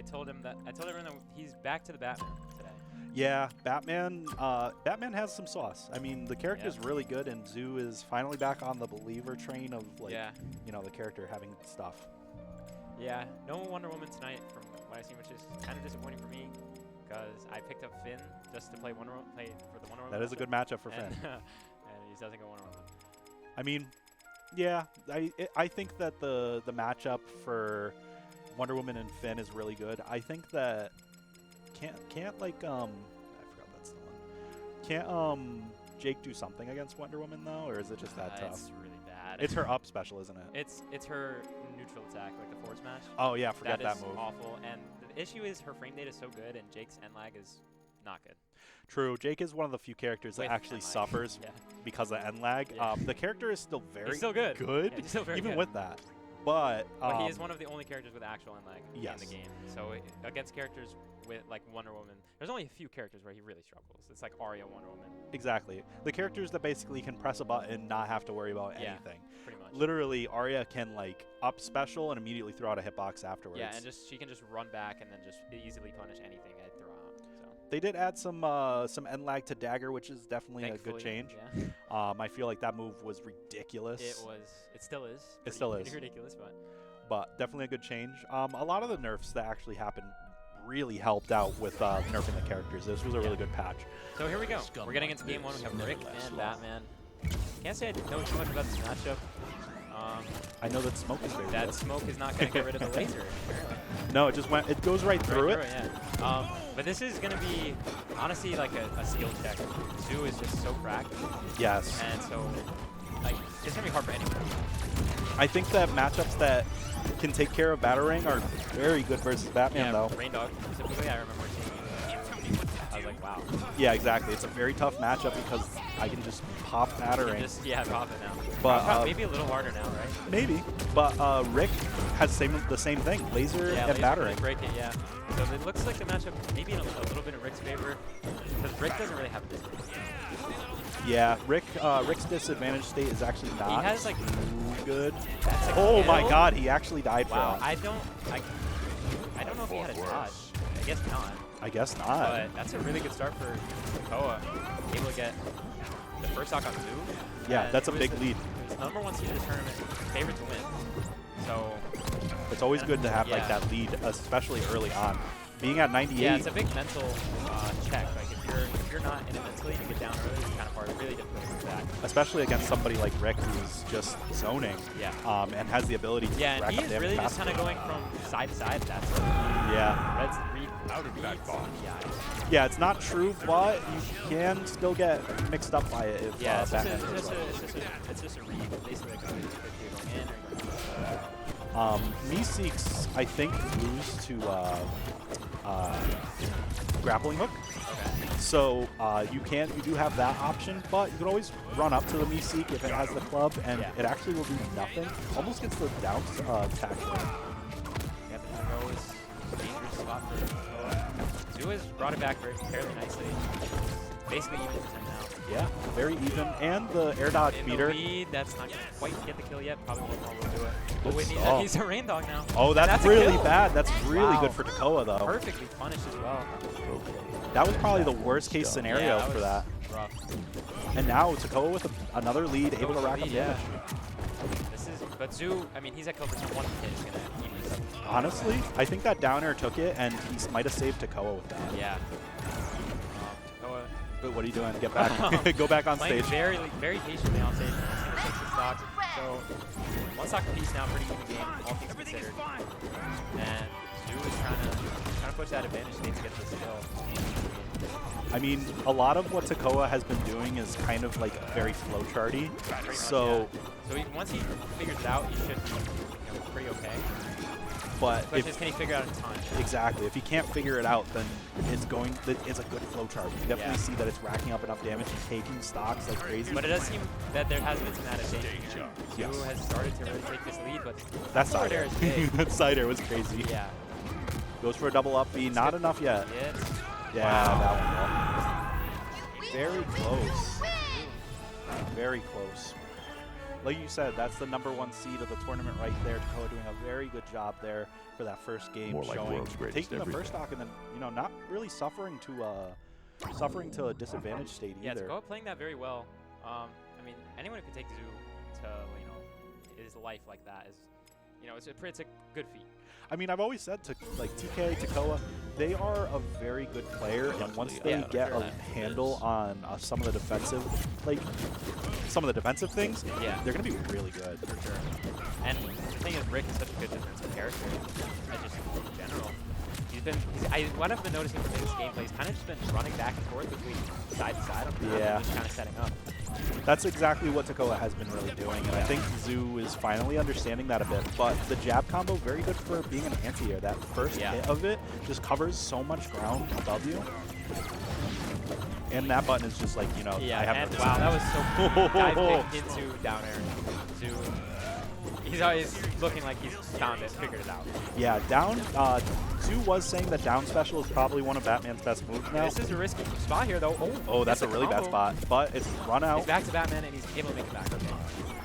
told him that. I told everyone that he's back to the Batman today. Yeah, Batman. Batman has some sauce. I mean, the character is really good, and Zoo is finally back on the believer train of like, you know, the character having stuff. Yeah, no Wonder Woman tonight from what I've seen, which is kind of disappointing for me because I picked up Finn just to play for the Wonder Woman. That is a good matchup for Finn. And he doesn't go Wonder Woman. I mean, yeah, I think that the matchup for Wonder Woman and Finn is really good. I think that can't like I forgot that's the one. Can't Jake do something against Wonder Woman though, or is it just that tough? It's really bad. It's her up special, isn't it? It's her neutral attack, like the forward smash. Oh yeah, forget that move. That is awful. And the issue is her frame data is so good, and Jake's end lag is not good. True. Jake is one of the few characters that actually suffers because of end lag. Yeah. The character is still very good. Good, yeah, he's still very even good. with that. But he is one of the only characters with actual end lag in the game. So against characters with like Wonder Woman, there's only a few characters where he really struggles. It's like Arya, Wonder Woman. Exactly. The characters that basically can press a button, not have to worry about anything. Pretty much. Literally, Arya can like up special and immediately throw out a hitbox afterwards. Yeah, and she can just run back and then just easily punish anything I throw out. So. They did add some end lag to Dagger, which is definitely a good change. Yeah. I feel like that move was ridiculous. It was. It still is. It still is. Pretty ridiculous, but definitely a good change. A lot of the nerfs that actually happened really helped out with nerfing the characters. This was a really good patch. So here we go. We're getting into game one. We have Rick and Batman. Can't say I know too much about this matchup. I know that smoke is very good. That smoke is not going to get rid of the laser. No, it just went. It goes right through it. Yeah. But this is going to be honestly like a skill check. Zoo is just so cracked. Yes. And so like it's going to be hard for anyone. I think that matchups that can take care of Batarang are very good versus Batman, though. Rain Dog specifically, I remember seeing it. I was like, wow. Yeah, exactly. It's a very tough matchup because I can just pop Batarang. Pop it now. But maybe a little harder now, right? Maybe. But Rick has the same thing, laser and Batarang. Break it, yeah. So it looks like the matchup maybe in a little bit in Rick's favor because Rick doesn't really have a disadvantage. Yeah, Rick's disadvantage state is actually not. He has like good. Oh my God, he actually died for that. I don't know if he had a dodge. I guess not. I guess not. But that's a really good start for Tekoa. Able to get the first stock on Zoo. Yeah, that's a big lead. He's the #1 seed in the tournament, favorite to win. So it's always good to have like that lead, especially early on. Being at 98. Yeah, it's a big mental check. Like if you're not in it mentally, you get down early, it's kind of hard. Really difficult to come back. Especially against somebody like Rick, who's just zoning. Yeah. And has the ability to and rack he up is damage really faster. just kind of going from side to side. That's it. Yeah. Red's out of that ball. Yeah, it's not true, but you can still get mixed up by it if Batman it's just a read. Basically, like going in or Meeseeks, I think, lose to grappling hook. Okay. So you do have that option, but you can always run up to the Meeseek if it has the club, and it actually will do nothing. Almost gets the down attack. Yeah, the throw is a dangerous spot for Zoo has brought it back fairly nicely. Basically even to 10 now. Yeah, very even, and the air dodge beater. The lead, that's not going to quite get the kill yet. Probably one more will do it. But he's a rain dog now. Oh, that's really bad. That's really good for Tekoa, though. Perfectly punished as well. That was probably the worst case scenario for that. Rough. And now Tekoa with another lead, able to rack up damage. But Zoo, I mean, he's at kill for one hit. He's going to even this up. Honestly, I think that down air took it, and he might have saved Tekoa with that. Yeah. Tekoa. But what are you doing? Get back. Go back on stage. Very, very patiently on stage. Stocks. So, one stock apiece now, pretty even game, all things considered. And Zoo is trying to push that advantage state to get this kill. I mean, a lot of what Tekoa has been doing is kind of like very flowcharty. So once he figures it out, he should be pretty okay. But can he figure it out in time? Exactly. If he can't figure it out, then it's a good flowchart. You definitely see that it's racking up enough damage. He's taking stocks like crazy. But it does seem that there has been some adaptation. Zoo has started to really take this lead, but that side air is big. That side air was crazy. Yeah. Goes for a double up B. Not enough yet. Yeah, that one. Very close. Very close. like you said, that's the #1 seed of the tournament right there. Tekoa doing a very good job there for that first game, More like showing world's greatest taking the everything. first stock and then not really suffering to a disadvantage state Yeah, either. Tekoa playing that very well. I mean, anyone who could take Zoo to his life like that is, it's a good feat. I mean, I've always said like TK, Tekoa, they are a very good player, and once they get a handle on some of the defensive, things, they're gonna be really good. For sure. And the thing is, Rick is such a good defensive character. Just in general, what I've been noticing from his gameplay, he's kind of just been running back and forth between side to side on the ground and just kind of setting up. That's exactly what Tekoa has been really doing, and I think Zoo is finally understanding that a bit. But the jab combo, very good for being an anti-air. That first hit of it just covers so much ground above you. And that button is just like, I have and no wow, that was so dive kick into down air. Zoo, he's always looking like he's found it, figured it out. Yeah, down, Zoo was saying that down special is probably one of Batman's best moves now. This is a risky spot here, though. Oh, that's a really bad spot, but it's run out. He's back to Batman, and he's able to make it back. Okay.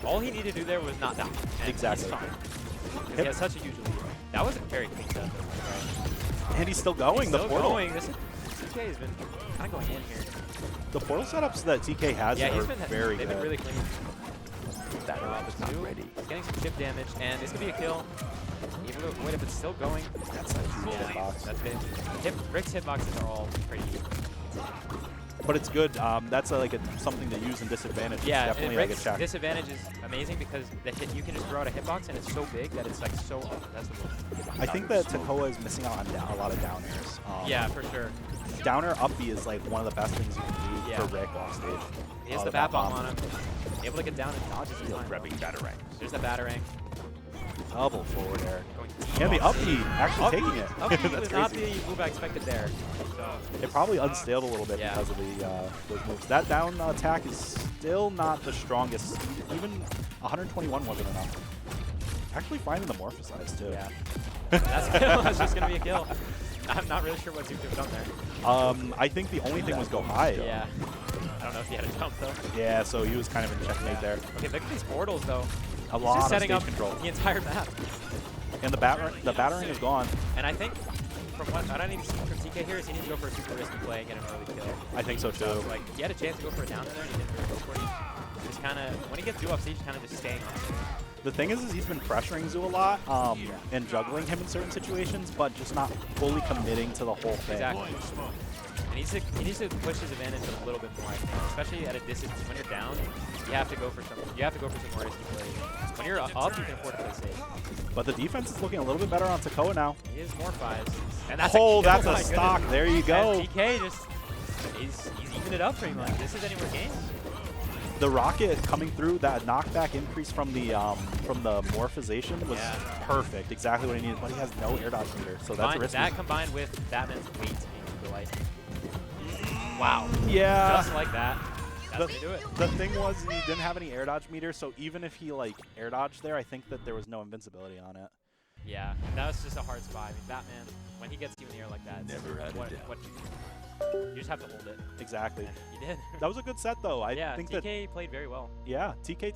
All he needed to do there was not die. Exactly. He's fine. He has such a huge lead. That was a very clean set. Right? And he's still going. He's the portal. This TK has been kind of going in here. The portal setups that TK has are very good. They've been really clean. That is not ready. He's getting some chip damage, and this could be a kill. Even though avoid it, but still going. That's a huge hitbox. That's big. Rick's hitboxes are all pretty. But it's good. That's something to use in disadvantage. Yeah, it's definitely Rick's a check. disadvantage is amazing because you can just throw out a hitbox and it's so big that it's like so accessible. I think that Tekoa is missing out on a lot of down airs. Yeah, for sure. Down air up B is like one of the best things you can do for Rick off stage. He has the bat bomb on him. Able to get down and dodges his line. Repping Batarang. There's the Batarang. Double forward air. Going And the up B actually taking it. Up B That's was crazy. not the move I expected there. So. It probably unstaled a little bit because of those moves. That down attack is still not the strongest. Even 121 wasn't enough. Actually finding the morphosize too. Yeah. That's a kill. That's just going to be a kill. I'm not really sure what Zoo could have done there. I think the only thing was go high. Yeah. I don't know if he had a jump though. Yeah, so he was kind of in checkmate there. Okay, look at these portals though. A He's lot just of setting stage up control. the entire map. And the battering is gone. And I think from what I need to see from TK here is he needs to go for a super risky play and get an early kill. I think so too. Like he had a chance to go for a down there and he didn't really go for it. Just kind of when he gets Zoo off stage, he's kind of just staying on stage. The thing is he's been pressuring Zoo a lot and juggling him in certain situations, but just not fully committing to the whole thing. Exactly. And he needs to push his advantage a little bit more, I think. Especially at a distance when you're down, you have to go for some more risky plays. When you're up, you can afford to play safe. But the defense is looking a little bit better on Tekoa now. He is more fives. And that's that's a my stock. goodness. There you go. And TK just he's even it up pretty much. This is anywhere games. The rocket coming through, that knockback increase from the morphization was perfect. Exactly what he needed. But he has no air dodge meter, so that's risky. That combined with Batman's weight being super light. Wow. Yeah. Just like that. That's how you do it. The thing was he didn't have any air dodge meter, so even if he air dodged there, I think that there was no invincibility on it. Yeah, that was just a hard spot. I mean, Batman, when he gets you in the air like that, Never had what you just have to hold it. Exactly. And he did. That was a good set, though. I yeah, think TK played very well. Yeah, TK